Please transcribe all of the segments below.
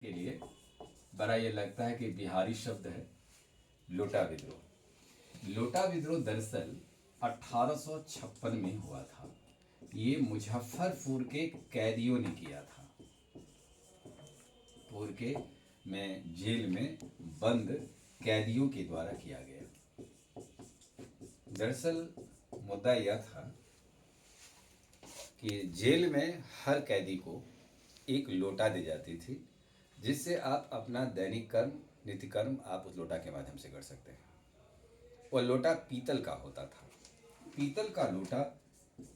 के लिए बड़ा ये लगता है कि बिहारी शब्द है लोटा विद्रोह। लोटा विद्रोह दरअसल 1856 में हुआ था। ये मुजफ्फरपुर के कैदियों ने किया था। पुर के में जेल में बंद कैदियों के द्वारा किया गया। दरअसल मुद्दा यह था कि जेल में हर कैदी को एक लोटा दी जाती थी, जिससे आप अपना दैनिक कर्म नित्य कर्म आप उस लोटा के माध्यम से कर सकते हैं। वह लोटा पीतल का होता था। पीतल का लोटा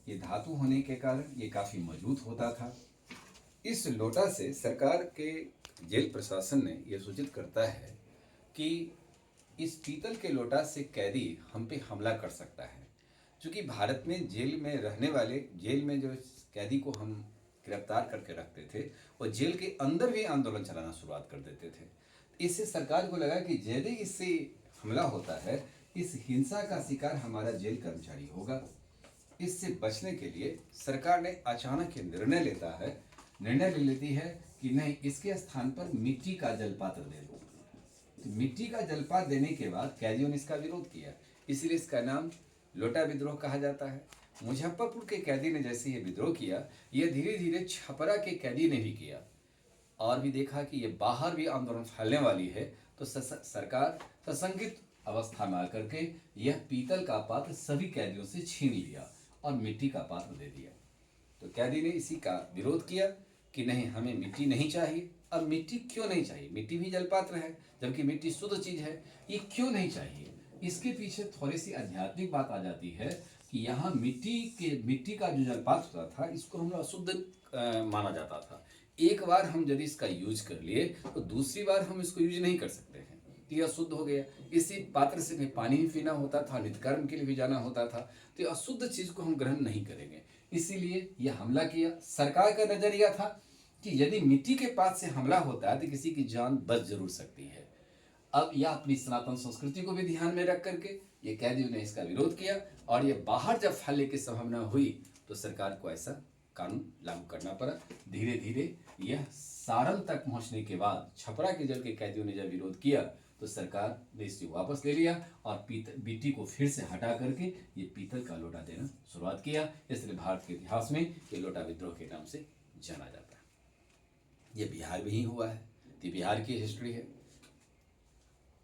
ये धातु होने के कारण ये काफ़ी मजबूत होता था। इस लोटा से सरकार के जेल प्रशासन ने यह सूचित करता है कि इस पीतल के लोटा से कैदी हम पे हमला कर सकता है। क्योंकि भारत में जेल में रहने वाले, जेल में जो कैदी को हम गिरफ्तार करके रखते थे, वो जेल के अंदर भी आंदोलन चलाना शुरुआत कर देते थे। इससे सरकार को लगा कि यदि इससे हमला होता है, इस हिंसा का शिकार हमारा जेल कर्मचारी होगा। इससे बचने के लिए सरकार ने अचानक ये निर्णय ले लेती है कि नहीं, इसके स्थान पर मिट्टी का जलपात्र दे दो। तो मिट्टी का जलपात्र देने के बाद कैदियों ने इसका विरोध किया, इसलिए इसका नाम लोटा विद्रोह कहा जाता है। मुजफ्फरपुर के कैदी ने जैसे ये विद्रोह किया, यह धीरे धीरे छपरा के कैदी ने भी किया और भी देखा कि ये बाहर भी आंदोलन फैलने वाली है, तो सरकार सशंकित अवस्था में आकर के यह पीतल का पात्र सभी कैदियों से छीन लिया और मिट्टी का पात्र दे दिया। तो कैदी ने इसी का विरोध किया कि नहीं, हमें मिट्टी नहीं चाहिए। अब मिट्टी क्यों नहीं चाहिए? मिट्टी भी जलपात्र है, जबकि मिट्टी शुद्ध चीज है। ये क्यों नहीं चाहिए? इसके पीछे थोड़ी सी आध्यात्मिक बात आ जाती है कि यहाँ मिट्टी का जो जलपात्र होता था, इसको हम अशुद्ध माना जाता था। एक बार हम यदि इसका यूज कर लिए तो दूसरी बार हम इसको यूज नहीं कर सकते हैं, तो यह अशुद्ध हो गया। इसी पात्र से भी पानी भी पीना होता था, नित्यकर्म के लिए भी जाना होता था, तो अशुद्ध चीज को हम ग्रहण नहीं करेंगे। इसीलिए यह हमला किया। सरकार का नजरिया था कि यदि मिट्टी के पास से हमला होता है तो किसी की जान बच जरूर सकती है। अब यह अपनी सनातन संस्कृति को भी ध्यान में रख करके ये कैदियों ने इसका विरोध किया और ये बाहर जब फैलने की संभावना हुई तो सरकार को ऐसा कानून लागू करना पड़ा। धीरे धीरे यह सारन तक पहुंचने के बाद छपरा के जेल के कैदियों ने जब विरोध किया तो सरकार ने इसे वापस ले लिया और मिट्टी को फिर से हटा करके ये पीतल का लोटा देना शुरुआत किया। इसलिए भारत के इतिहास में ये लोटा विद्रोह के नाम से जाना जाता है। ये बिहार में ही हुआ है, ये बिहार की हिस्ट्री है।